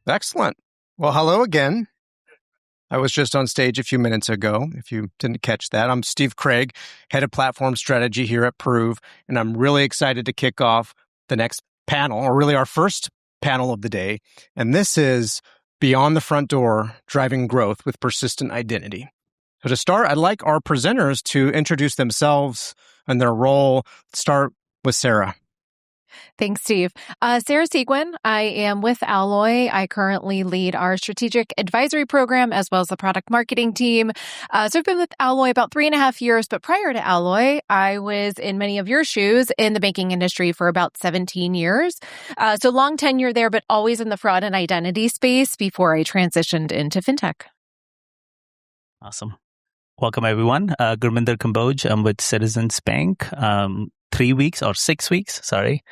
Excellent. Well, hello again. I was just on stage a few minutes ago, if you didn't catch that. I'm Steve Craig, Head of Platform Strategy here at Prove, and I'm really excited to kick off the next panel, or really our first panel of the day. And this is Beyond the Front Door, Driving Growth with Persistent Identity. So to start, I'd like our presenters to introduce themselves and their role. Start with Sara. Thanks, Steve. Sara Seguin. I am with Alloy. I currently lead our strategic advisory program as well as the product marketing team. So I've been with Alloy about 3.5 years, but prior to Alloy, I was in many of your shoes in the banking industry for about 17 years. So long tenure there, but always in the fraud and identity space before I transitioned into fintech. Awesome. Welcome, everyone. Gurminder Kamboj. I'm with Citizens Bank. 3 weeks or 6 weeks, sorry.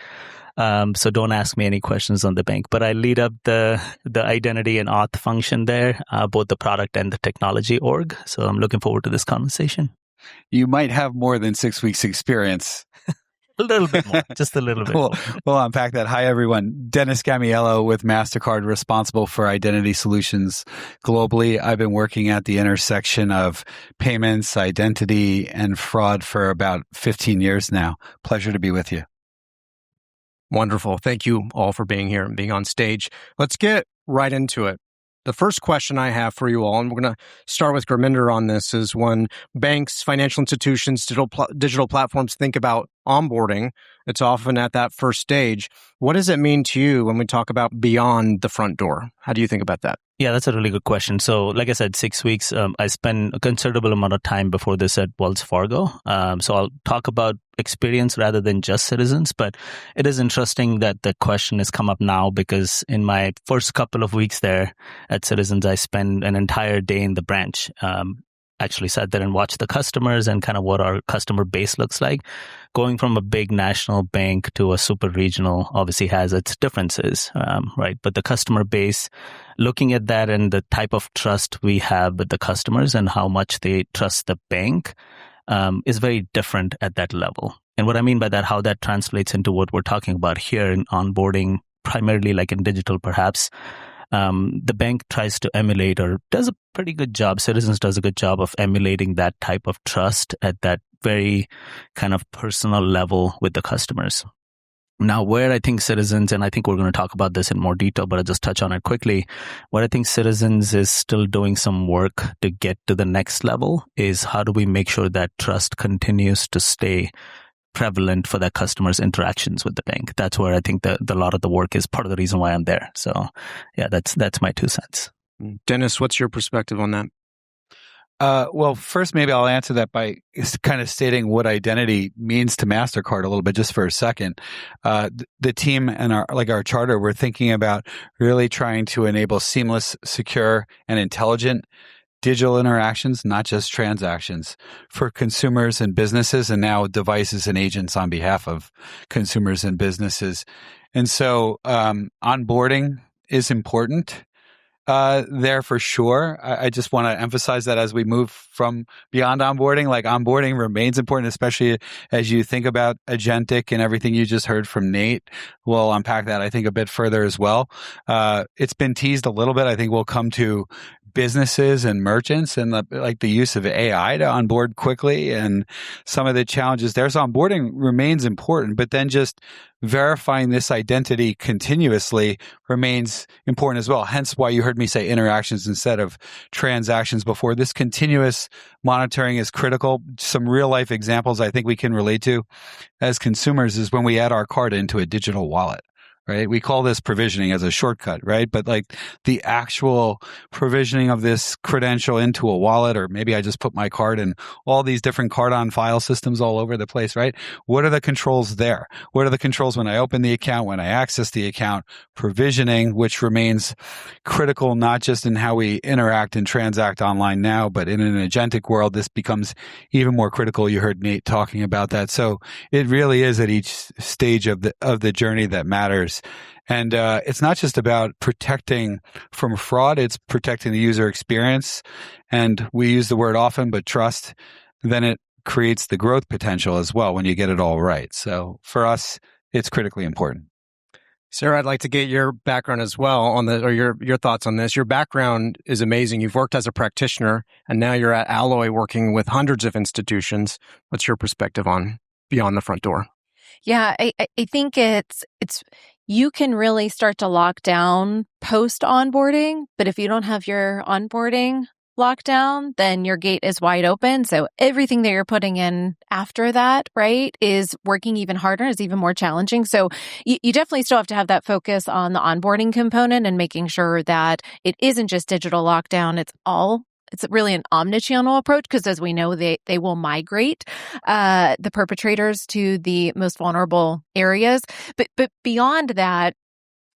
So don't ask me any questions on the bank, but I lead up the identity and auth function there, both the product and the technology org. So I'm looking forward to this conversation. You might have more than 6 weeks experience. A little bit more, just a little bit more. We'll unpack that. Hi, everyone. Dennis Gamiello with Mastercard, responsible for identity solutions globally. I've been working at the intersection of payments, identity, and fraud for about 15 years now. Pleasure to be with you. Wonderful. Thank you all for being here and being on stage. Let's get right into it. The first question I have for you all, and we're going to start with Gurminder on this, is when banks, financial institutions, digital platforms think about onboarding, it's often at that first stage. What does it mean to you when we talk about beyond the front door? How do you think about that? Yeah, that's a really good question. So like I said, 6 weeks, I spent a considerable amount of time before this at Wells Fargo. So I'll talk about experience rather than just Citizens, but it is interesting that the question has come up now because in my first couple of weeks there at Citizens, I spent an entire day in the branch. Actually sat there and watched the customers and kind of what our customer base looks like. Going from a big national bank to a super regional obviously has its differences, right? But the customer base, looking at that and the type of trust we have with the customers and how much they trust the bank is very different at that level. And what I mean by that, how that translates into what we're talking about here in onboarding, primarily like in digital perhaps, the bank tries to emulate or does a pretty good job. Citizens does a good job of emulating that type of trust at that very kind of personal level with the customers. Now, where I think Citizens, and I think we're going to talk about this in more detail, but I'll just touch on it quickly. Where I think Citizens is still doing some work to get to the next level is how do we make sure that trust continues to stay prevalent for that customer's interactions with the bank. That's where I think the lot of the work is part of the reason why I'm there. So yeah, that's my 2 cents. Dennis, what's your perspective on that? Well, first, maybe I'll answer that by kind of stating what identity means to Mastercard a little bit, just for a second. The team and our charter, we're thinking about really trying to enable seamless, secure, and intelligent digital interactions, not just transactions, for consumers and businesses, and now devices and agents on behalf of consumers and businesses. And so onboarding is important there for sure. I just want to emphasize that as we move from beyond onboarding, like onboarding remains important, especially as you think about agentic and everything you just heard from Nate. We'll unpack that, I think, a bit further as well. It's been teased a little bit. I think we'll come to businesses and merchants and the use of AI to onboard quickly and some of the challenges there. So onboarding remains important, but then just verifying this identity continuously remains important as well. Hence why you heard me say interactions instead of transactions before. This continuous monitoring is critical. Some real life examples I think we can relate to as consumers is when we add our card into a digital wallet. Right? We call this provisioning as a shortcut, right? But like the actual provisioning of this credential into a wallet, or maybe I just put my card in all these different card on file systems all over the place, right? What are the controls there? What are the controls when I open the account, when I access the account? Provisioning, which remains critical, not just in how we interact and transact online now, but in an agentic world, this becomes even more critical. You heard Nate talking about that. So it really is at each stage of the journey that matters. And it's not just about protecting from fraud, it's protecting the user experience. And we use the word often, but trust, then it creates the growth potential as well when you get it all right. So for us, it's critically important. Sarah, I'd like to get your background as well on the, or your thoughts on this. Your background is amazing. You've worked as a practitioner, and now you're at Alloy working with hundreds of institutions. What's your perspective on beyond the front door? Yeah, I think it's you can really start to lock down post onboarding, but if you don't have your onboarding locked down, then your gate is wide open. So everything that you're putting in after that, right, is working even harder, is even more challenging. So you definitely still have to have that focus on the onboarding component and making sure that it isn't just digital lockdown. It's really an omnichannel approach because, as we know, they will migrate the perpetrators to the most vulnerable areas. But beyond that,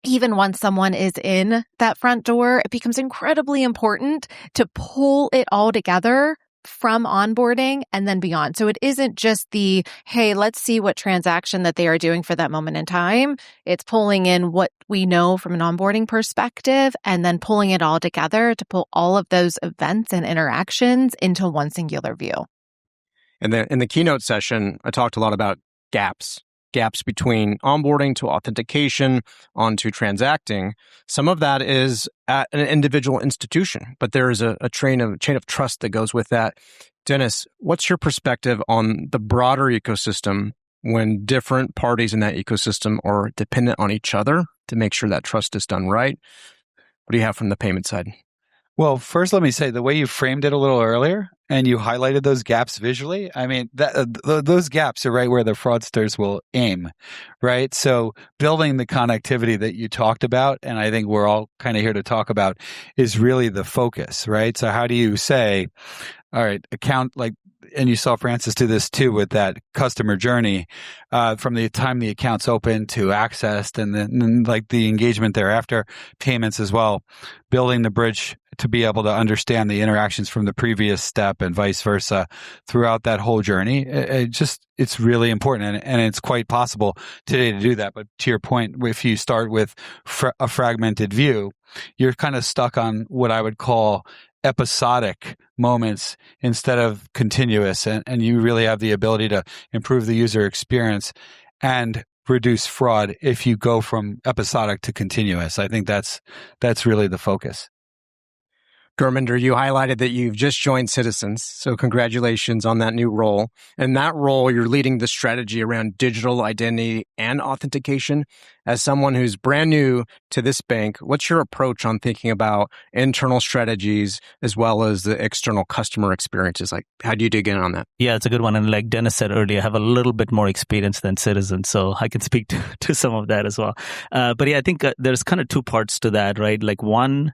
even once someone is in that front door, it becomes incredibly important to pull it all together from onboarding and then beyond. So it isn't just the, hey, let's see what transaction that they are doing for that moment in time. It's pulling in what we know from an onboarding perspective and then pulling it all together to pull all of those events and interactions into one singular view. And then in the keynote session, I talked a lot about gaps between onboarding to authentication onto transacting. Some of that is at an individual institution, but there is a chain of trust that goes with that. Dennis, what's your perspective on the broader ecosystem when different parties in that ecosystem are dependent on each other to make sure that trust is done right? What do you have from the payment side? Well, first, let me say the way you framed it a little earlier and you highlighted those gaps visually. I mean, those gaps are right where the fraudsters will aim, right? So building the connectivity that you talked about, and I think we're all kind of here to talk about, is really the focus, right? So how do you say, all right, and you saw Francis do this too with that customer journey from the time the account's open to accessed and then like the engagement thereafter, payments as well, building the bridge to be able to understand the interactions from the previous step and vice versa throughout that whole journey. It's really important and it's quite possible today to do that. But to your point, if you start with a fragmented view, you're kind of stuck on what I would call episodic moments instead of continuous, and you really have the ability to improve the user experience and reduce fraud if you go from episodic to continuous. I think that's really the focus. Gurminder, you highlighted that you've just joined Citizens, so congratulations on that new role. In that role, you're leading the strategy around digital identity and authentication. As someone who's brand new to this bank, what's your approach on thinking about internal strategies as well as the external customer experiences? Like, how do you dig in on that? Yeah, it's a good one. And like Dennis said earlier, I have a little bit more experience than Citizens, so I can speak to some of that as well. But yeah, I think there's kind of two parts to that, right? Like one,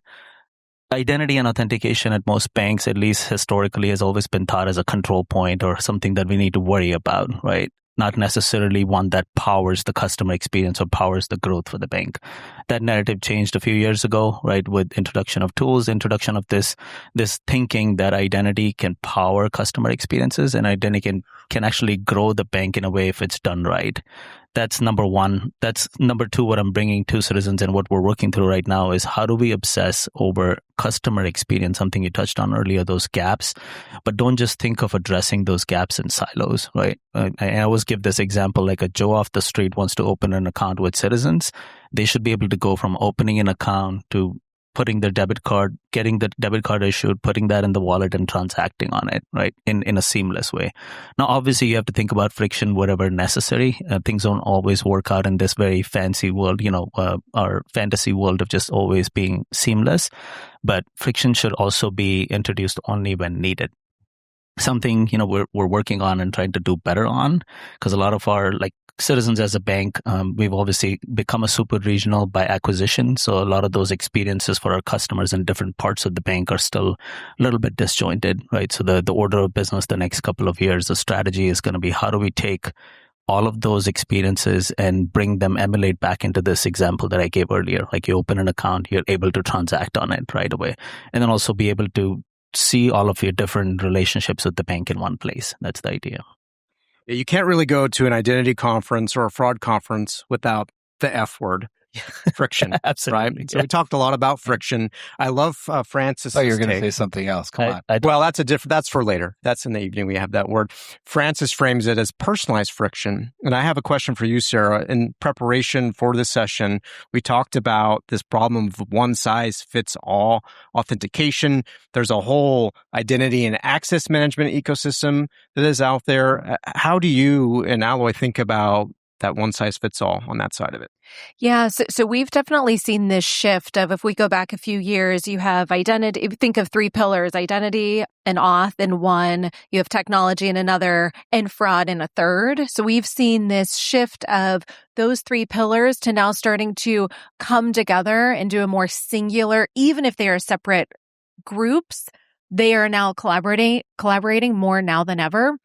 identity and authentication at most banks, at least historically, has always been thought as a control point or something that we need to worry about, right? Not necessarily one that powers the customer experience or powers the growth for the bank. That narrative changed a few years ago, right? With introduction of tools, introduction of this thinking that identity can power customer experiences and identity can actually grow the bank in a way if it's done right. That's number one. That's number two. What I'm bringing to Citizens and what we're working through right now is how do we obsess over customer experience, something you touched on earlier, those gaps, but don't just think of addressing those gaps in silos, right? I always give this example, like a Joe off the street wants to open an account with Citizens. They should be able to go from opening an account to putting their debit card, getting the debit card issued, putting that in the wallet and transacting on it, right? In a seamless way. Now, obviously, you have to think about friction wherever necessary. Things don't always work out in this very fancy world, our fantasy world of just always being seamless. But friction should also be introduced only when needed. Something, we're working on and trying to do better on, because a lot of our Citizens as a bank, we've obviously become a super regional by acquisition. So a lot of those experiences for our customers in different parts of the bank are still a little bit disjointed, right? So the order of business the next couple of years, the strategy is going to be how do we take all of those experiences and bring them, emulate back into this example that I gave earlier. Like you open an account, you're able to transact on it right away. And then also be able to see all of your different relationships with the bank in one place. That's the idea. You can't really go to an identity conference or a fraud conference without the F word. Friction. Absolutely. Right? So we talked a lot about friction. I love Francis's Oh, you're going to take. say something else. Come on. Well, that's for later. That's in the evening. We have that word. Francis frames it as personalized friction. And I have a question for you, Sarah. In preparation for this session, we talked about this problem of one size fits all authentication. There's a whole identity and access management ecosystem that is out there. How do you and Alloy think about that one size fits all on that side of it? Yeah, so we've definitely seen this shift of, if we go back a few years, you have identity, think of three pillars: identity and auth in one, you have technology in another, and fraud in a third. So we've seen this shift of those three pillars to now starting to come together and do a more singular, even if they are separate groups, they are now collaborating more now than ever.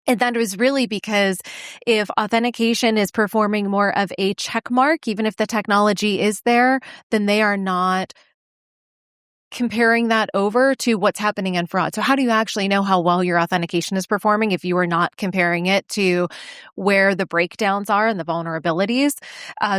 And that was really because if authentication is performing more of a check mark, even if the technology is there, then they are not comparing that over to what's happening in fraud. So how do you actually know how well your authentication is performing if you are not comparing it to where the breakdowns are and the vulnerabilities?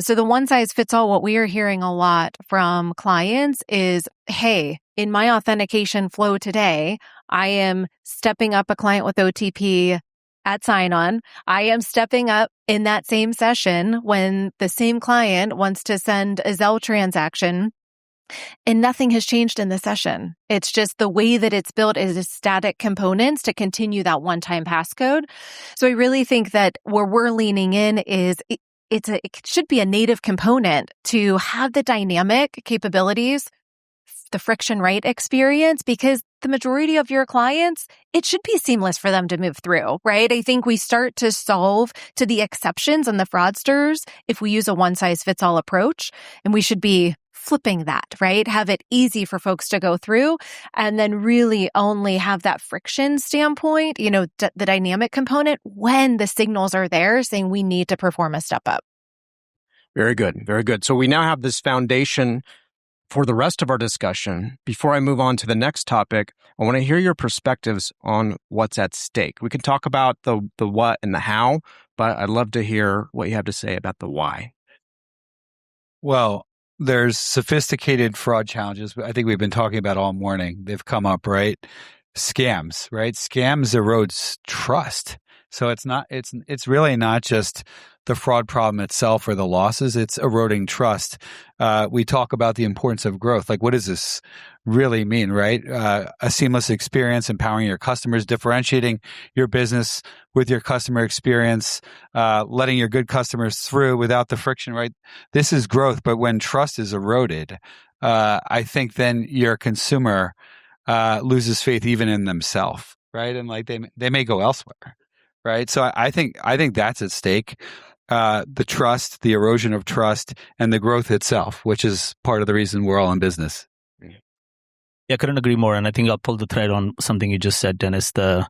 So the one size fits all, what we are hearing a lot from clients is, hey, in my authentication flow today, I am stepping up a client with OTP at sign-on. I am stepping up in that same session when the same client wants to send a Zelle transaction, and nothing has changed in the session. It's just the way that it's built is static components to continue that one-time passcode. So I really think that where we're leaning in is it should be a native component to have the dynamic capabilities, the friction right experience, because the majority of your clients, it should be seamless for them to move through, right? I think we start to solve to the exceptions and the fraudsters if we use a one-size-fits-all approach, and we should be flipping that, right? Have it easy for folks to go through, and then really only have that friction standpoint, the dynamic component when the signals are there saying we need to perform a step up. Very good. Very good. So we now have this foundation for the rest of our discussion. Before I move on to the next topic, I want to hear your perspectives on what's at stake. We can talk about the what and the how, but I'd love to hear what you have to say about the why. Well, there's sophisticated fraud challenges. I think we've been talking about all morning. They've come up, right? Scams, right? Scams erodes trust. So it's really not just the fraud problem itself or the losses, it's eroding trust. We talk about the importance of growth. Like, what does this really mean, right? A seamless experience, empowering your customers, differentiating your business with your customer experience, letting your good customers through without the friction, right? This is growth. But when trust is eroded, I think then your consumer loses faith even in themselves, right? And like they may go elsewhere, right? So I think that's at stake. The trust, the erosion of trust, and the growth itself, which is part of the reason we're all in business. Yeah, I couldn't agree more. And I think I'll pull the thread on something you just said, Dennis. The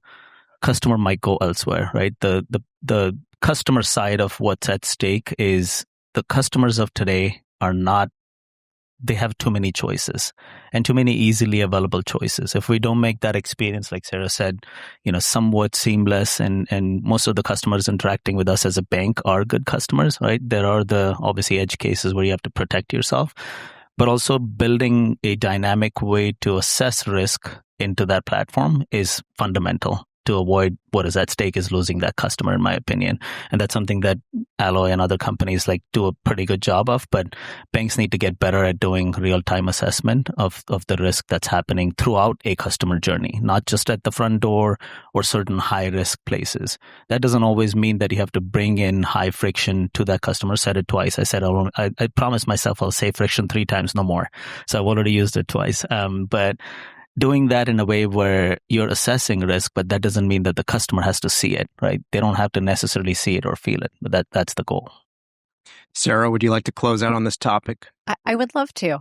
customer might go elsewhere, right? The customer side of what's at stake is the customers of today are not, they have too many choices and too many easily available choices. If we don't make that experience, like Sarah said, somewhat seamless, and most of the customers interacting with us as a bank are good customers, right? There are the obviously edge cases where you have to protect yourself, but also building a dynamic way to assess risk into that platform is fundamental to avoid what is at stake is losing that customer, in my opinion. And that's something that Alloy and other companies do a pretty good job of, but banks need to get better at doing real-time assessment of the risk that's happening throughout a customer journey, not just at the front door or certain high-risk places. That doesn't always mean that you have to bring in high friction to that customer. I said it twice. I said, I promised myself I'll say friction 3 times, no more. So I've already used it twice. But doing that in a way where you're assessing risk, but that doesn't mean that the customer has to see it, right? They don't have to necessarily see it or feel it, but that's the goal. Sarah, would you like to close out on this topic? I would love to.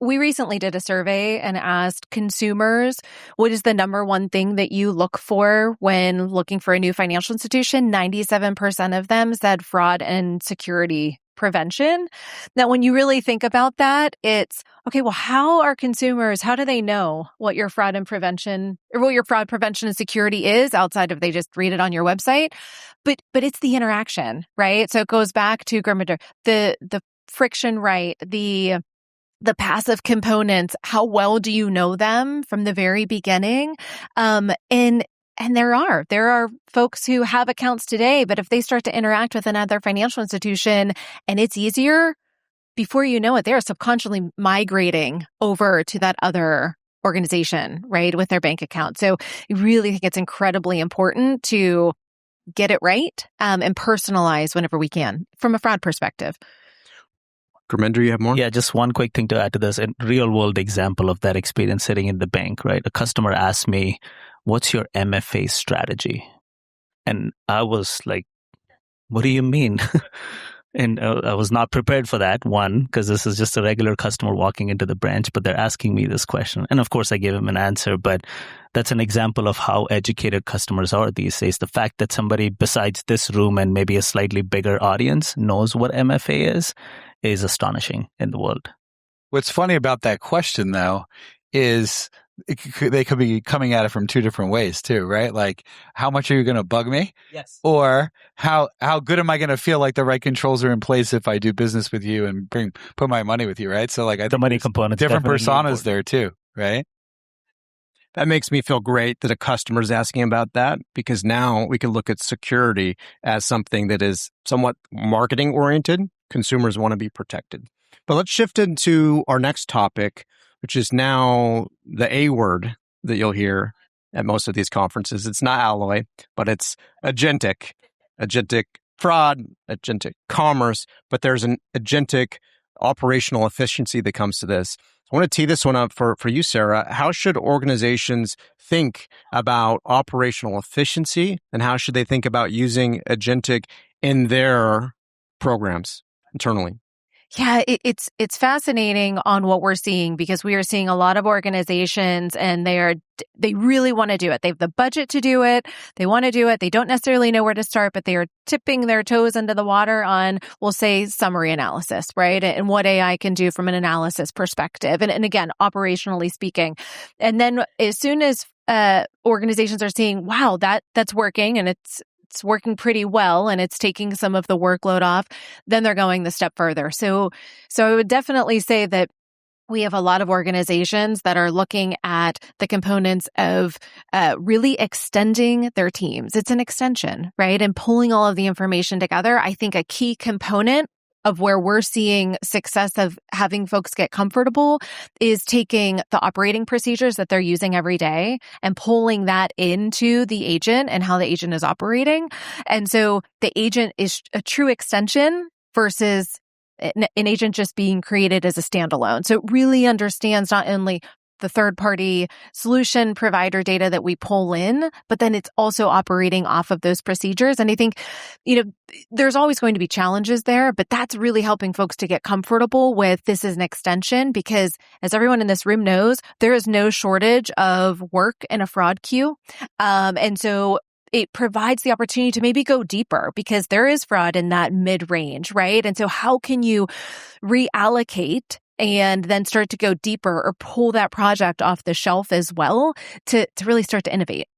We recently did a survey and asked consumers, what is the number one thing that you look for when looking for a new financial institution? 97% of them said fraud and security prevention. Now, when you really think about that, it's okay, well, how do they know what your fraud and prevention or what your fraud prevention and security is outside of they just read it on your website? But it's the interaction, right? So it goes back to Gurminder, the friction, right? The passive components, how well do you know them from the very beginning? And there are folks who have accounts today, but if they start to interact with another financial institution and it's easier, before you know it, they're subconsciously migrating over to that other organization, right, with their bank account. So I really think it's incredibly important to get it right and personalize whenever we can from a fraud perspective. Gurminder, you have more? Yeah, just one quick thing to add to this. A real world example of that experience sitting in the bank, right? A customer asked me, "What's your MFA strategy?" And I was like, "What do you mean?" And I was not prepared for that, one, because this is just a regular customer walking into the branch, but they're asking me this question. And of course, I gave him an answer, but that's an example of how educated customers are these days. The fact that somebody besides this room and maybe a slightly bigger audience knows what MFA is astonishing in the world. What's funny about that question, though, is they could be coming at it from two different ways too, right? Like, how much are you going to bug me? Yes. Or how good am I going to feel like the right controls are in place if I do business with you and put my money with you, right? So like, I The think money there's component, different personas there too, right? That makes me feel great that a customer is asking about that, because now we can look at security as something that is somewhat marketing oriented. Consumers want to be protected. But let's shift into our next topic, which is now the A word that you'll hear at most of these conferences. It's not alloy, but it's agentic fraud, agentic commerce, but there's an agentic operational efficiency that comes to this. I want to tee this one up for you, Sara. How should organizations think about operational efficiency, and how should they think about using agentic in their programs internally? Yeah, it's fascinating on what we're seeing, because we are seeing a lot of organizations and they really want to do it. They have the budget to do it. They want to do it. They don't necessarily know where to start, but they are tipping their toes into the water on, we'll say, summary analysis, right? And what AI can do from an analysis perspective. And again, operationally speaking. And then as soon as organizations are seeing, wow, that's working and it's working pretty well and it's taking some of the workload off, then they're going the step further. So I would definitely say that we have a lot of organizations that are looking at the components of really extending their teams. It's an extension, right? And pulling all of the information together. I think a key component of where we're seeing success of having folks get comfortable is taking the operating procedures that they're using every day and pulling that into the agent and how the agent is operating. And so the agent is a true extension versus an agent just being created as a standalone. So it really understands not only the third-party solution provider data that we pull in, but then it's also operating off of those procedures. And I think, there's always going to be challenges there, but that's really helping folks to get comfortable with this is an extension, because as everyone in this room knows, there is no shortage of work in a fraud queue. And so it provides the opportunity to maybe go deeper, because there is fraud in that mid-range, right? And so how can you reallocate and then start to go deeper or pull that project off the shelf as well to really start to innovate?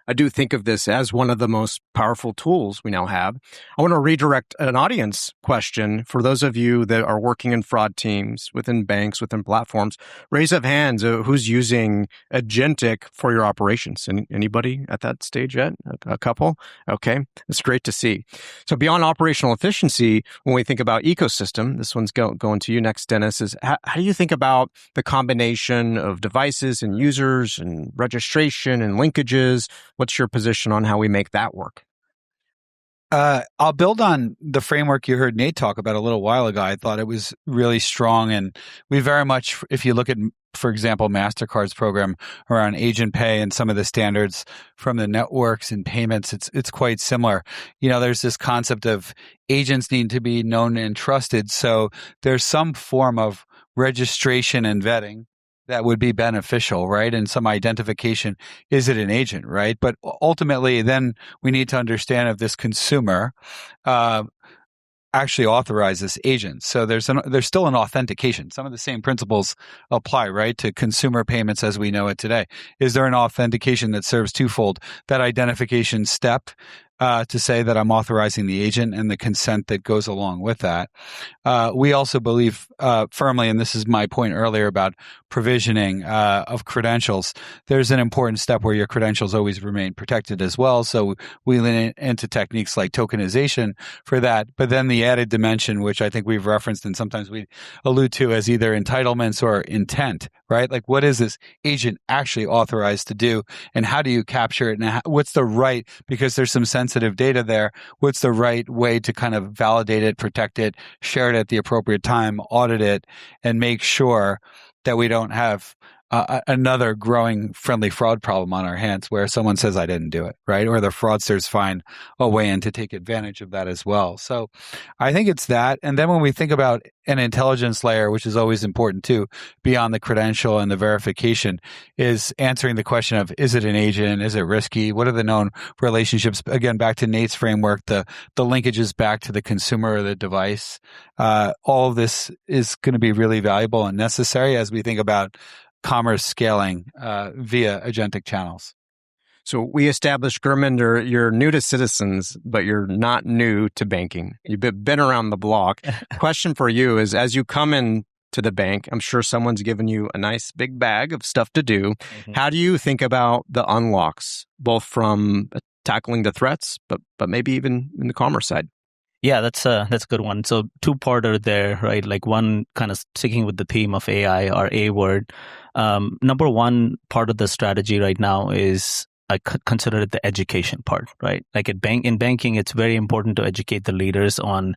I do think of this as one of the most powerful tools we now have. I want to redirect an audience question for those of you that are working in fraud teams within banks, within platforms. Raise of hands, who's using agentic for your operations? Anybody at that stage yet? A couple? Okay, it's great to see. So beyond operational efficiency, when we think about ecosystem, this one's going to you next, Dennis, is how do you think about the combination of devices and users and registration and linkages? What's your position on how we make that work? I'll build on the framework you heard Nate talk about a little while ago. I thought it was really strong. And we very much, if you look at, for example, Mastercard's program around agent pay and some of the standards from the networks and payments, it's quite similar. There's this concept of agents need to be known and trusted. So there's some form of registration and vetting that would be beneficial, right? And some identification. Is it an agent, right? But ultimately, then we need to understand if this consumer actually authorize this agent? So there's still an authentication. Some of the same principles apply, right, to consumer payments as we know it today. Is there an authentication that serves twofold? That identification step to say that I'm authorizing the agent and the consent that goes along with that. We also believe firmly, and this is my point earlier about provisioning of credentials, there's an important step where your credentials always remain protected as well. So we lean into techniques like tokenization for that. But then the added dimension, which I think we've referenced and sometimes we allude to as either entitlements or intent, right? Like, what is this agent actually authorized to do, and how do you capture it, and what's the right, because there's some sensitive data there, what's the right way to kind of validate it, protect it, share it at the appropriate time, audit it, and make sure that we don't have another growing friendly fraud problem on our hands where someone says, I didn't do it, right? Or the fraudsters find a way in to take advantage of that as well. So I think it's that. And then when we think about an intelligence layer, which is always important too, beyond the credential and the verification, is answering the question of, is it an agent? Is it risky? What are the known relationships? Again, back to Nate's framework, the linkages back to the consumer or the device. All of this is going to be really valuable and necessary as we think about commerce scaling via agentic channels. So we established, Gurminder, you're new to Citizens, but you're not new to banking. You've been around the block. Question for you is, as you come in to the bank, I'm sure someone's given you a nice big bag of stuff to do. Mm-hmm. How do you think about the unlocks, both from tackling the threats, but maybe even in the commerce side? Yeah, that's a good one. So two-parter there, right? Like one kind of sticking with the theme of AI, or A word. Number one part of the strategy right now is I consider it the education part, right? Like in banking, it's very important to educate the leaders on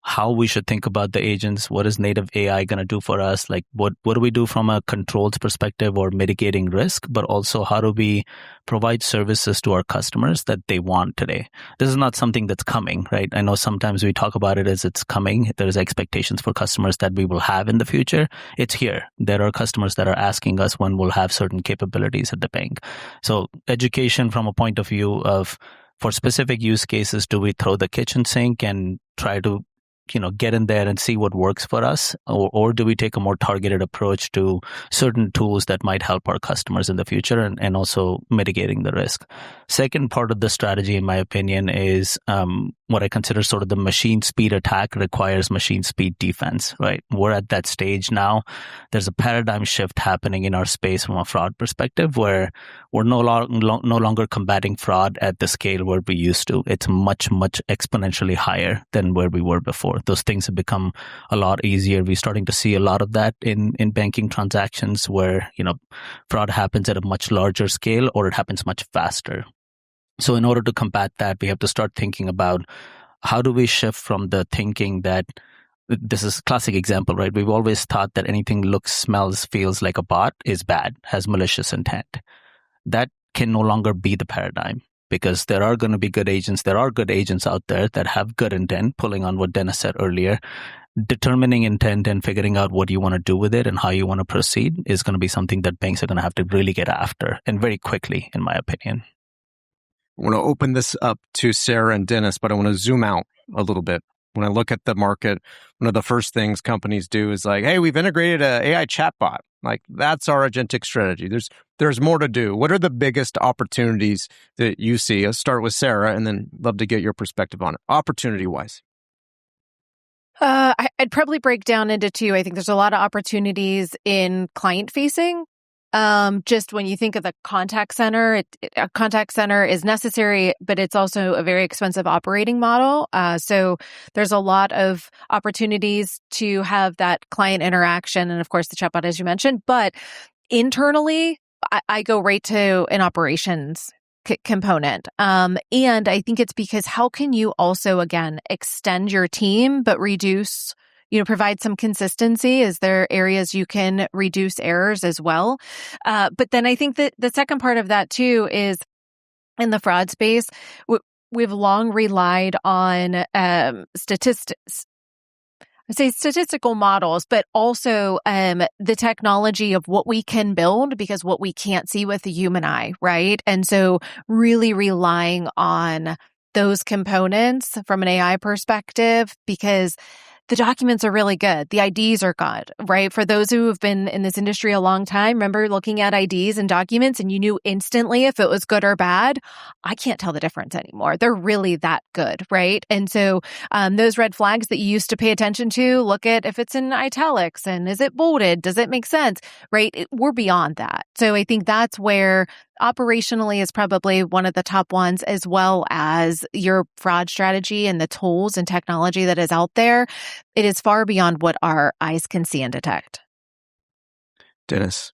how we should think about the agents. What is native AI going to do for us? Like what do we do from a controls perspective or mitigating risk, but also how do we provide services to our customers that they want today? This is not something that's coming, right? I know sometimes we talk about it as it's coming. There's expectations for customers that we will have in the future. It's here. There are customers that are asking us when we'll have certain capabilities at the bank. So education from a point of view of, for specific use cases, do we throw the kitchen sink and try to get in there and see what works for us? Or do we take a more targeted approach to certain tools that might help our customers in the future and also mitigating the risk? Second part of the strategy, in my opinion, is what I consider sort of the machine speed attack requires machine speed defense, right? We're at that stage now. There's a paradigm shift happening in our space from a fraud perspective where we're no longer combating fraud at the scale where we used to. It's much, much exponentially higher than where we were before. Those things have become a lot easier. We're starting to see a lot of that in banking transactions where, fraud happens at a much larger scale or it happens much faster. So in order to combat that, we have to start thinking about how do we shift from the thinking that this is a classic example, right? We've always thought that anything looks, smells, feels like a bot is bad, has malicious intent. That can no longer be the paradigm because there are going to be good agents. There are good agents out there that have good intent, pulling on what Dennis said earlier. Determining intent and figuring out what you want to do with it and how you want to proceed is going to be something that banks are going to have to really get after, and very quickly, in my opinion. I want to open this up to Sarah and Dennis, but I want to zoom out a little bit. When I look at the market, one of the first things companies do is like, hey, we've integrated an AI chatbot. Like, that's our agentic strategy. There's more to do. What are the biggest opportunities that you see? I'll start with Sarah and then love to get your perspective on it, opportunity-wise. I'd probably break down into two. I think there's a lot of opportunities in client-facing. Just when you think of the contact center, a contact center is necessary, but it's also a very expensive operating model. So there's a lot of opportunities to have that client interaction, and of course the chatbot, as you mentioned. But internally, I go right to an operations component. And I think it's because how can you also, again, extend your team, but reduce, provide some consistency? Is there areas you can reduce errors as well? But then I think that the second part of that too is in the fraud space, we've long relied on statistics. I say statistical models, but also the technology of what we can build, because what we can't see with the human eye, right? And so really relying on those components from an AI perspective, because the documents are really good. The IDs are good, right? For those who have been in this industry a long time, remember looking at IDs and documents and you knew instantly if it was good or bad? I can't tell the difference anymore. They're really that good, right? And so those red flags that you used to pay attention to, look at if it's in italics and is it bolded? Does it make sense, right? We're beyond that. So I think that's where operationally is probably one of the top ones, as well as your fraud strategy and the tools and technology that is out there. It is far beyond what our eyes can see and detect. Dennis.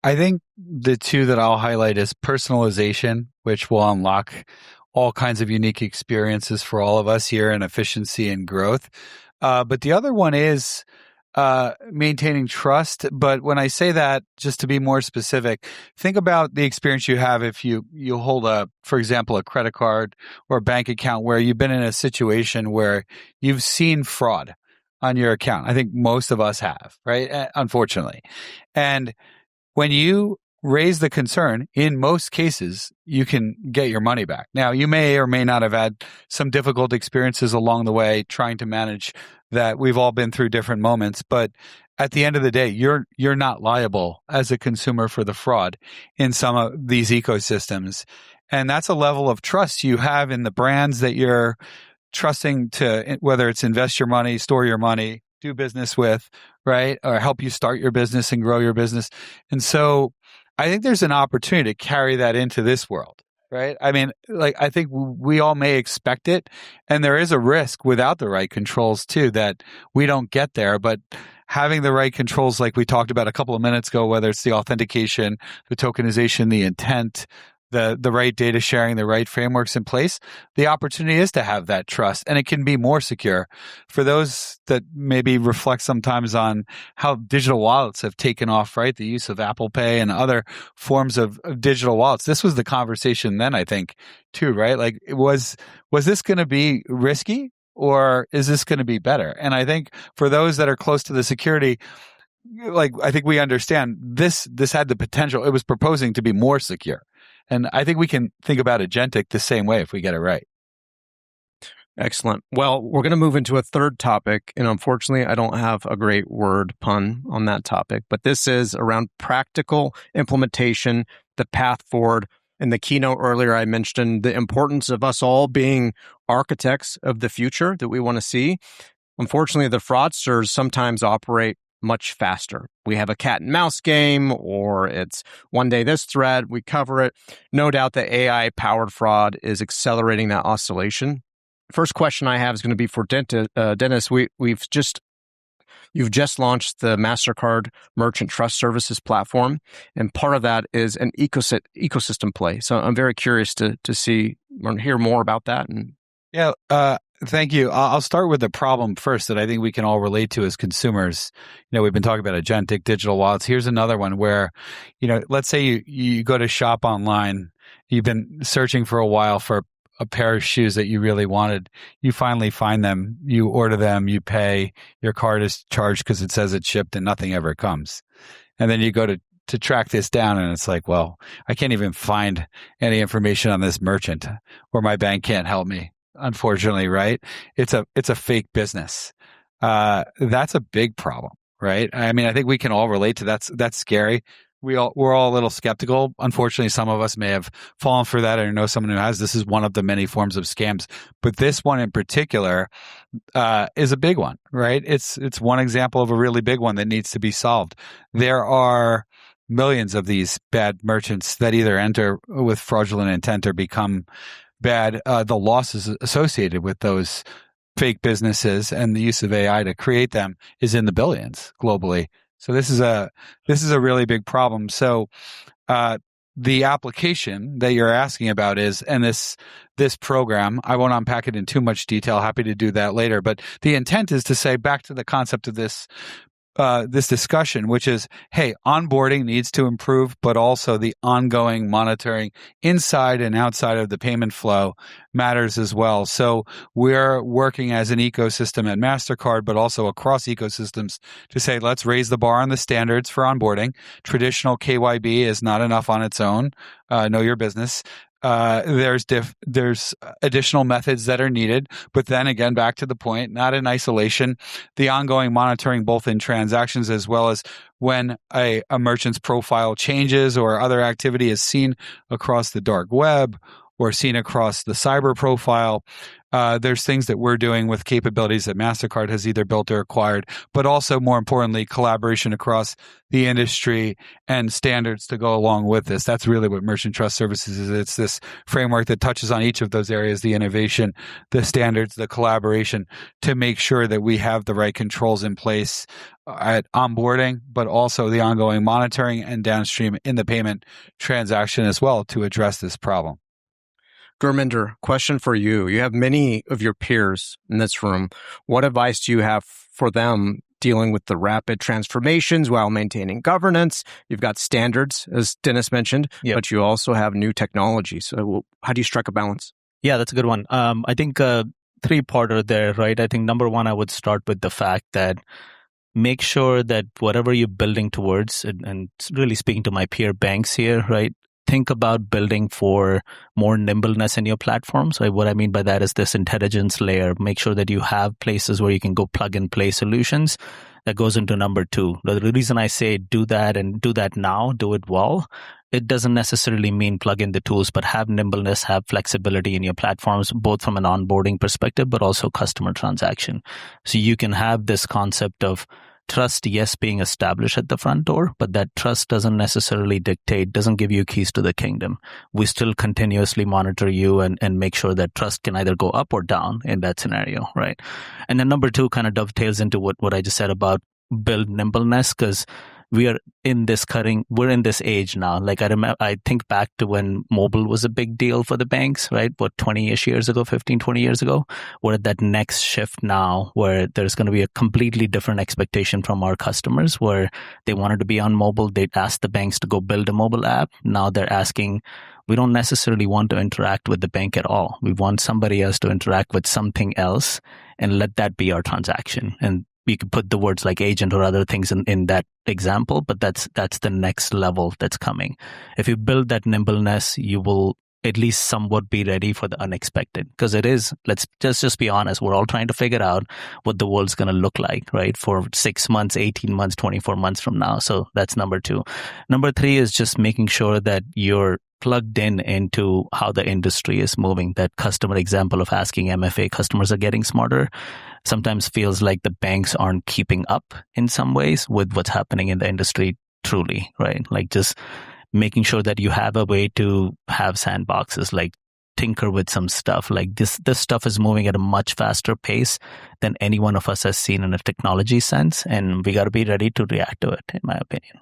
I think the two that I'll highlight is personalization, which will unlock all kinds of unique experiences for all of us here in efficiency and growth. But the other one is maintaining trust. But when I say that, just to be more specific, think about the experience you have if you hold for example, a credit card or a bank account where you've been in a situation where you've seen fraud on your account. I think most of us have, right? Unfortunately. And when you raise the concern, in most cases, you can get your money back. Now, you may or may not have had some difficult experiences along the way trying to manage that. We've all been through different moments, but at the end of the day, you're not liable as a consumer for the fraud in some of these ecosystems. And that's a level of trust you have in the brands that you're trusting to, whether it's invest your money, store your money, do business with, right? Or help you start your business and grow your business. And so I think there's an opportunity to carry that into this world, right? I mean, I think we all may expect it, and there is a risk without the right controls too that we don't get there. But having the right controls, like we talked about a couple of minutes ago, whether it's the authentication, the tokenization, the intent, the right data sharing, the right frameworks in place, the opportunity is to have that trust, and it can be more secure. For those that maybe reflect sometimes on how digital wallets have taken off, right? The use of Apple Pay and other forms of digital wallets. This was the conversation then, I think, too, right? Like, was this going to be risky, or is this going to be better? And I think for those that are close to the security, I think we understand this had the potential. It was proposing to be more secure. And I think we can think about agentic the same way if we get it right. Excellent. Well, we're going to move into a third topic, and unfortunately, I don't have a great word pun on that topic, but this is around practical implementation, the path forward. In the keynote earlier, I mentioned the importance of us all being architects of the future that we want to see. Unfortunately, the fraudsters sometimes operate much faster. We have a cat and mouse game, or it's one day this threat, we cover it. No doubt that AI-powered fraud is accelerating that oscillation. First question I have is going to be for Dennis. You've just launched the Mastercard Merchant Trust Services platform, and part of that is an ecosystem play. So I'm very curious to see or hear more about that. Thank you. I'll start with the problem first that I think we can all relate to as consumers. We've been talking about agentic digital wallets. Here's another one where, let's say you go to shop online. You've been searching for a while for a pair of shoes that you really wanted. You finally find them. You order them. You pay. Your card is charged because it says it's shipped, and nothing ever comes. And then you go to track this down, and it's like, well, I can't even find any information on this merchant, or my bank can't help me. Unfortunately, right? It's a fake business. That's a big problem, right? I mean, I think we can all relate to that. That's scary. We're all a little skeptical. Unfortunately, some of us may have fallen for that, or know someone who has. This is one of the many forms of scams, but this one in particular is a big one, right? It's one example of a really big one that needs to be solved. There are millions of these bad merchants that either enter with fraudulent intent or become bad. The losses associated with those fake businesses and the use of AI to create them is in the billions globally. So this is a really big problem. So the application that you're asking about is, and this program, I won't unpack it in too much detail. Happy to do that later. But the intent is to say, back to the concept of this discussion, which is, hey, onboarding needs to improve, but also the ongoing monitoring inside and outside of the payment flow matters as well. So we're working as an ecosystem at Mastercard, but also across ecosystems to say, let's raise the bar on the standards for onboarding. Traditional KYB is not enough on its own. Know your business. there's additional methods that are needed, but then again, back to the point, not in isolation, the ongoing monitoring both in transactions as well as when a merchant's profile changes or other activity is seen across the dark web or seen across the cyber profile. There's things that we're doing with capabilities that Mastercard has either built or acquired, but also more importantly, collaboration across the industry and standards to go along with this. That's really what Merchant Trust Services is. It's this framework that touches on each of those areas, the innovation, the standards, the collaboration, to make sure that we have the right controls in place at onboarding, but also the ongoing monitoring and downstream in the payment transaction as well to address this problem. Gurminder, question for you. You have many of your peers in this room. What advice do you have for them dealing with the rapid transformations while maintaining governance? You've got standards, as Dennis mentioned, but you also have new technology. So how do you strike a balance? Yeah, that's a good one. I think three-parter there, right? I think number one, I would start with the fact that make sure that whatever you're building towards, and really speaking to my peer banks here, right? Think about building for more nimbleness in your platforms. Right? What I mean by that is this intelligence layer. Make sure that you have places where you can go plug and play solutions. That goes into number two. The reason I say do that and do that now, do it well, it doesn't necessarily mean plug in the tools, but have nimbleness, have flexibility in your platforms, both from an onboarding perspective, but also customer transaction. So you can have this concept of trust, yes, being established at the front door, but that trust doesn't necessarily dictate, doesn't give you keys to the kingdom. We still continuously monitor you and make sure that trust can either go up or down in that scenario, right? And then number two kind of dovetails into what I just said about build nimbleness, because we're in this age now. Like I think back to when mobile was a big deal for the banks, right? 20-ish years ago, 15, 20 years ago. We're at that next shift now where there's going to be a completely different expectation from our customers where they wanted to be on mobile. They'd asked the banks to go build a mobile app. Now they're asking, we don't necessarily want to interact with the bank at all. We want somebody else to interact with something else and let that be our transaction. And you could put the words like agent or other things in that example, but that's the next level that's coming. If you build that nimbleness, you will at least somewhat be ready for the unexpected. Because it is, let's just be honest, we're all trying to figure out what the world's going to look like, right? For 6 months, 18 months, 24 months from now. So that's number two. Number three is just making sure that you're plugged into how the industry is moving. That customer example of asking MFA, customers are getting smarter, sometimes feels like the banks aren't keeping up in some ways with what's happening in the industry truly, right? Like just making sure that you have a way to have sandboxes, like tinker with some stuff. Like this stuff is moving at a much faster pace than any one of us has seen in a technology sense. And we got to be ready to react to it, in my opinion.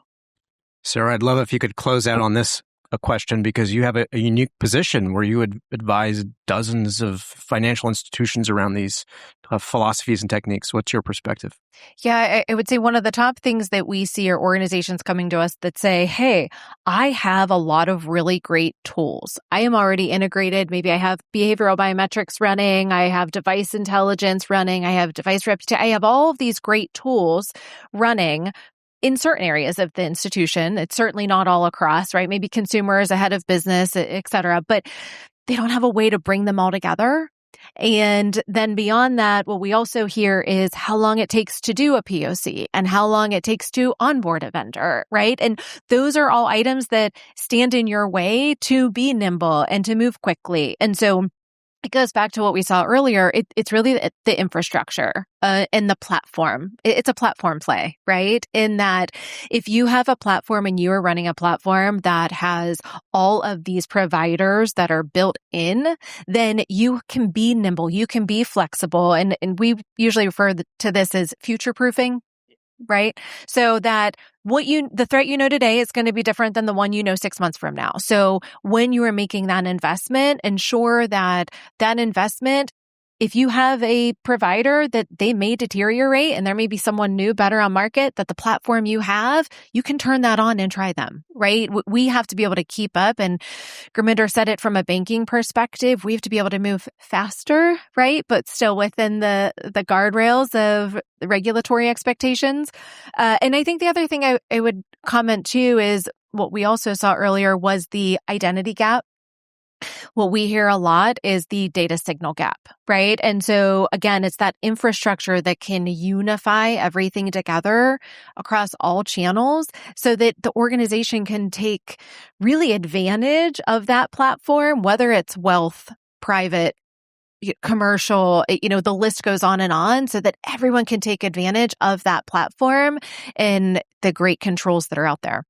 Sarah, I'd love if you could close out on this a question, because you have a unique position where you would advise dozens of financial institutions around these philosophies and techniques. What's your perspective? Yeah, I would say one of the top things that we see are organizations coming to us that say, hey, I have a lot of really great tools. I am already integrated. Maybe I have behavioral biometrics running. I have device intelligence running. I have device reputation. I have all of these great tools running in certain areas of the institution. It's certainly not all across, right? Maybe consumers ahead of business, et cetera, but they don't have a way to bring them all together. And then beyond that, what we also hear is how long it takes to do a POC and how long it takes to onboard a vendor, right? And those are all items that stand in your way to be nimble and to move quickly. And so it goes back to what we saw earlier. It's really the infrastructure and the platform. It's a platform play, right? In that if you have a platform and you are running a platform that has all of these providers that are built in, then you can be nimble, you can be flexible. And we usually refer to this as future-proofing. Right? So that the threat you know today is going to be different than the one you know 6 months from now. So when you are making that investment, ensure that investment, if you have a provider that they may deteriorate and there may be someone new, better on market, that the platform you have, you can turn that on and try them, right? We have to be able to keep up. And Gurminder said it from a banking perspective. We have to be able to move faster, right? But still within the guardrails of the regulatory expectations. And I think the other thing I would comment too is what we also saw earlier was the identity gap. What we hear a lot is the data signal gap, right? And so again, it's that infrastructure that can unify everything together across all channels so that the organization can take really advantage of that platform, whether it's wealth, private, commercial, the list goes on so that everyone can take advantage of that platform and the great controls that are out there.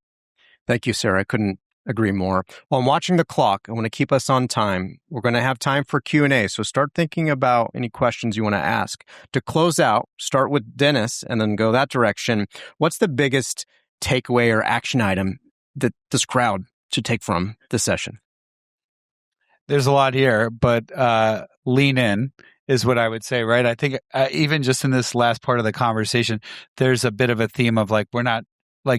Thank you, Sarah. I couldn't agree more. Well, I'm watching the clock. I want to keep us on time. We're going to have time for Q&A, so start thinking about any questions you want to ask. To close out, start with Dennis and then go that direction. What's the biggest takeaway or action item that this crowd should take from this session? There's a lot here, but lean in is what I would say, right? I think even just in this last part of the conversation, there's a bit of a theme of like, we're not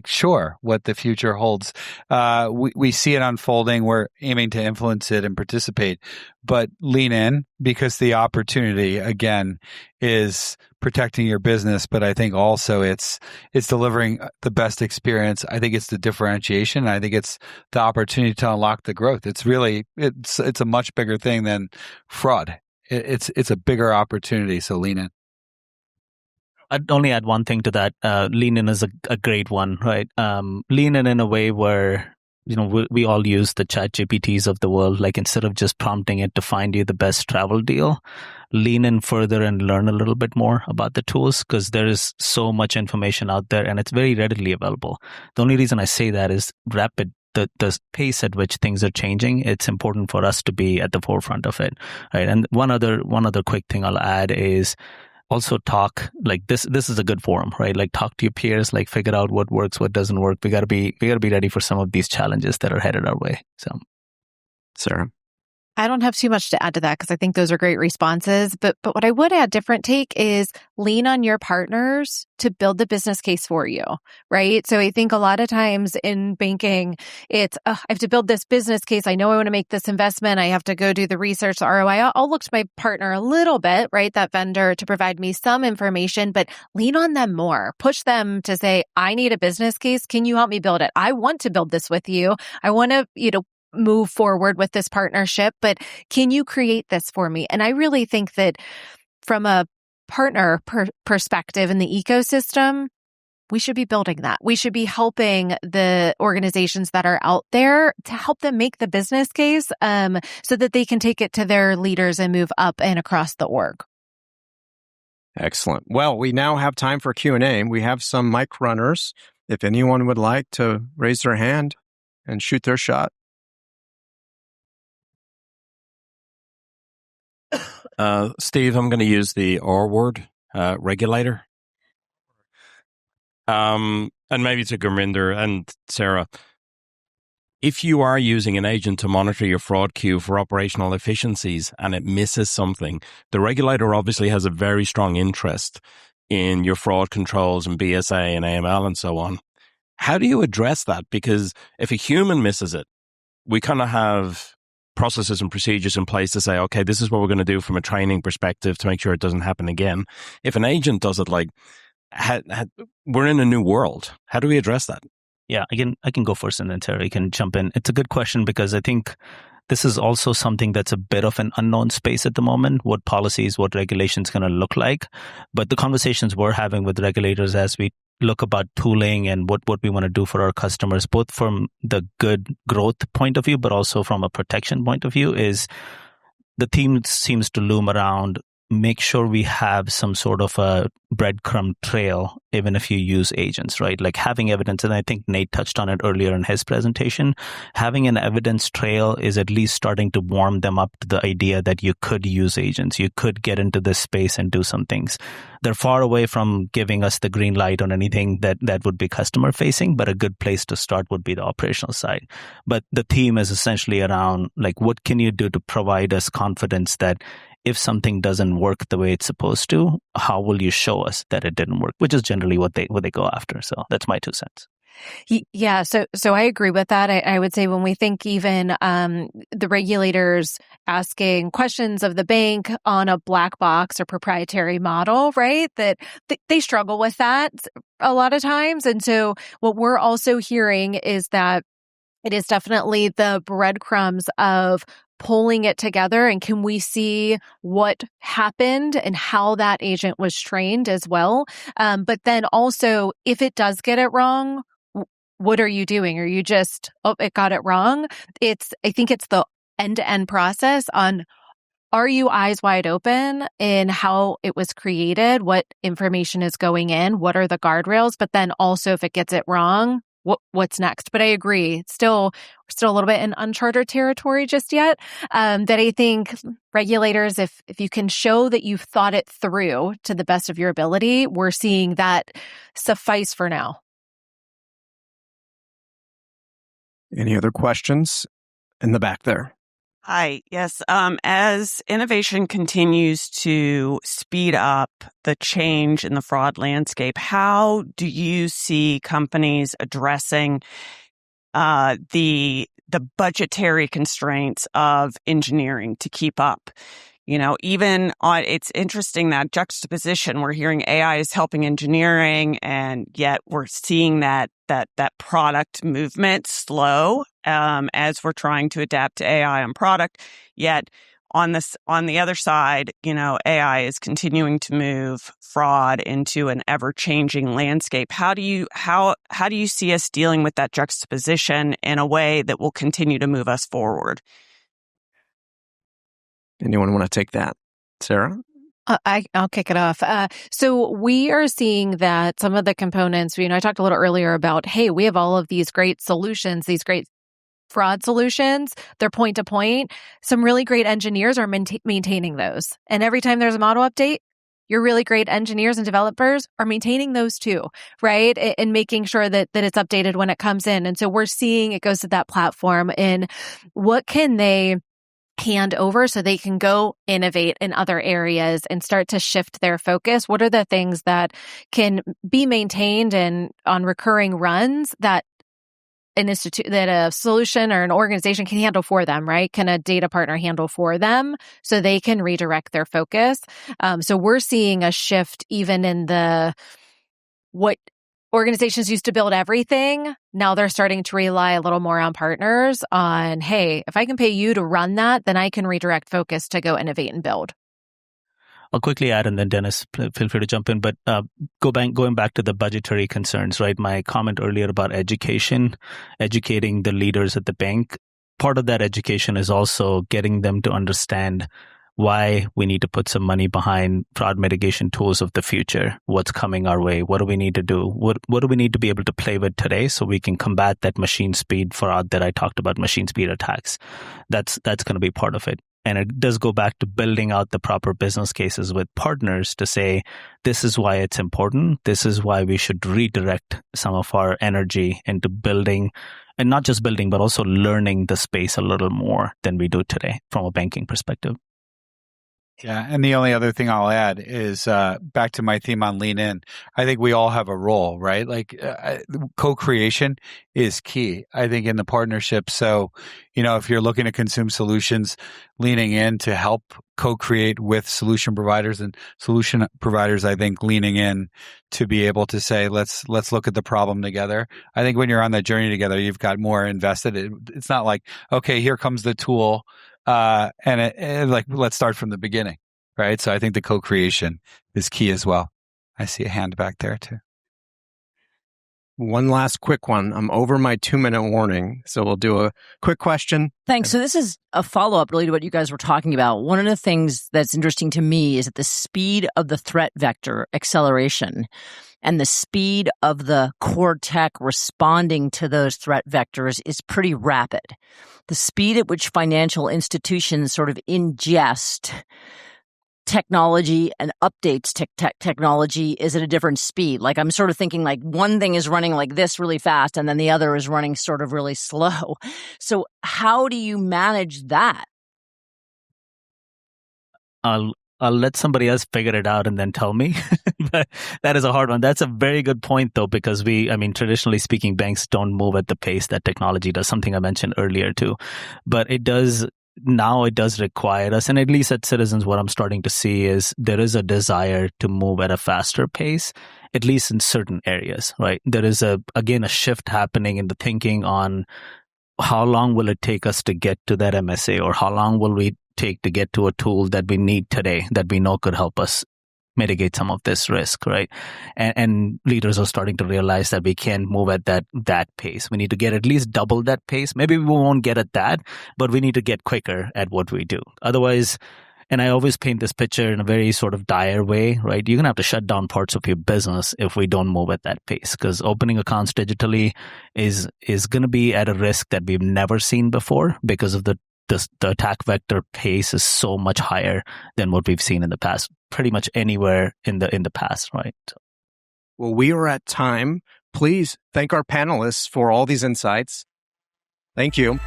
sure what the future holds. We see it unfolding. We're aiming to influence it and participate, but lean in because the opportunity again is protecting your business. But I think also it's delivering the best experience. I think it's the differentiation. I think it's the opportunity to unlock the growth. It's really, it's a much bigger thing than fraud. It's a bigger opportunity. So lean in. I'd only add one thing to that. Lean in is a great one, right? Lean in a way where, we all use the chat GPTs of the world. Like instead of just prompting it to find you the best travel deal, lean in further and learn a little bit more about the tools because there is so much information out there and it's very readily available. The only reason I say that is rapid. The pace at which things are changing, it's important for us to be at the forefront of it, right? And one other quick thing I'll add is also talk like this is a good forum, right? Like talk to your peers, like figure out what works, what doesn't work. We gotta be ready for some of these challenges that are headed our way. So Sarah. I don't have too much to add to that because I think those are great responses. But what I would add different take is lean on your partners to build the business case for you, right? So I think a lot of times in banking, it's, I have to build this business case. I know I want to make this investment. I have to go do the research, the ROI. I'll look to my partner a little bit, right? That vendor to provide me some information, but lean on them more. Push them to say, I need a business case. Can you help me build it? I want to build this with you. I want to, move forward with this partnership, but can you create this for me? And I really think that from a partner perspective in the ecosystem, we should be building that. We should be helping the organizations that are out there to help them make the business case so that they can take it to their leaders and move up and across the org. Excellent. Well, we now have time for Q&A. We have some mic runners. If anyone would like to raise their hand and shoot their shot. Steve, I'm going to use the R word, regulator. And maybe to Gurminder and Sarah. If you are using an agent to monitor your fraud queue for operational efficiencies and it misses something, the regulator obviously has a very strong interest in your fraud controls and BSA and AML and so on. How do you address that? Because if a human misses it, we kind of have processes and procedures in place to say, okay, this is what we're going to do from a training perspective to make sure it doesn't happen again. If an agent does it, we're in a new world. How do we address that? Yeah, I can go first and then Terry can jump in. It's a good question because I think this is also something that's a bit of an unknown space at the moment, what policies, what regulations going to look like. But the conversations we're having with regulators as we look about tooling and what we want to do for our customers, both from the good growth point of view, but also from a protection point of view, is the theme seems to loom around make sure we have some sort of a breadcrumb trail, even if you use agents, right? Like having evidence, and I think Nate touched on it earlier in his presentation, having an evidence trail is at least starting to warm them up to the idea that you could use agents. You could get into this space and do some things. They're far away from giving us the green light on anything that would be customer facing, but a good place to start would be the operational side. But the theme is essentially around like, what can you do to provide us confidence that if something doesn't work the way it's supposed to, how will you show us that it didn't work? Which is generally what they go after. So that's my 2 cents. Yeah, so I agree with that. I would say when we think even the regulators asking questions of the bank on a black box or proprietary model, right, that they struggle with that a lot of times. And so what we're also hearing is that it is definitely the breadcrumbs of pulling it together, and can we see what happened and how that agent was trained as well? But then also, if it does get it wrong, what are you doing? Are you just, oh, it got it wrong? I think it's the end-to-end process on, are you eyes wide open in how it was created? What information is going in? What are the guardrails? But then also, if it gets it wrong, what's next? But I agree, we're still a little bit in uncharted territory just yet. That I think regulators, if you can show that you've thought it through to the best of your ability, we're seeing that suffice for now. Any other questions in the back there? Hi. Yes. As innovation continues to speed up the change in the fraud landscape, how do you see companies addressing the budgetary constraints of engineering to keep up? It's interesting, that juxtaposition. We're hearing AI is helping engineering, and yet we're seeing that product movement slow as we're trying to adapt to AI on product. Yet on the other side, AI is continuing to move fraud into an ever-changing landscape. How do you see us dealing with that juxtaposition in a way that will continue to move us forward? Anyone want to take that? Sarah? I'll kick it off. So we are seeing that some of the components, I talked a little earlier about, hey, we have all of these great solutions, these great fraud solutions. They're point to point. Some really great engineers are maintaining those. And every time there's a model update, your really great engineers and developers are maintaining those too, right? And making sure that it's updated when it comes in. And so we're seeing it goes to that platform, and what can they hand over so they can go innovate in other areas and start to shift their focus? What are the things that can be maintained and on recurring runs that that a solution or an organization can handle for them, right? Can a data partner handle for them so they can redirect their focus? So we're seeing a shift even in what organizations used to build everything. Now they're starting to rely a little more on partners on, hey, if I can pay you to run that, then I can redirect focus to go innovate and build. I'll quickly add, and then Dennis, feel free to jump in. But going back to the budgetary concerns, right? My comment earlier about educating the leaders at the bank. Part of that education is also getting them to understand why we need to put some money behind fraud mitigation tools of the future. What's coming our way? What do we need to do? What do we need to be able to play with today so we can combat that machine speed fraud that I talked about, machine speed attacks? That's going to be part of it. And it does go back to building out the proper business cases with partners to say, this is why it's important. This is why we should redirect some of our energy into building, and not just building, but also learning the space a little more than we do today from a banking perspective. Yeah. And the only other thing I'll add is back to my theme on lean in. I think we all have a role, right? Like co-creation is key, I think, in the partnership. So, if you're looking to consume solutions, leaning in to help co-create with solution providers, and solution providers, I think, leaning in to be able to say, let's look at the problem together. I think when you're on that journey together, you've got more invested. It's not like, okay, here comes the tool. And let's start from the beginning, right? So I think the co-creation is key as well. I see a hand back there too. One last quick one. I'm over my 2-minute warning, so we'll do a quick question. Thanks. So this is a follow-up really to what you guys were talking about. One of the things that's interesting to me is that the speed of the threat vector acceleration and the speed of the core tech responding to those threat vectors is pretty rapid. The speed at which financial institutions sort of ingest technology and updates technology is at a different speed. Like I'm sort of thinking like one thing is running like this really fast and then the other is running sort of really slow. So how do you manage that? I'll let somebody else figure it out and then tell me. But that is a hard one. That's a very good point, though, because traditionally speaking, banks don't move at the pace that technology does, something I mentioned earlier, too. But it does require us, and at least at Citizens, what I'm starting to see is there is a desire to move at a faster pace, at least in certain areas, right? There is, a shift happening in the thinking on how long will it take us to get to that MSA, or how long will we take to get to a tool that we need today that we know could help us mitigate some of this risk, right? And leaders are starting to realize that we can't move at that pace. We need to get at least double that pace. Maybe we won't get at that, but we need to get quicker at what we do. Otherwise, and I always paint this picture in a very sort of dire way, right? You're going to have to shut down parts of your business if we don't move at that pace, because opening accounts digitally is going to be at a risk that we've never seen before, because of the attack vector pace is so much higher than what we've seen in the past, pretty much anywhere in the past, right? Well, we are at time. Please thank our panelists for all these insights. Thank you.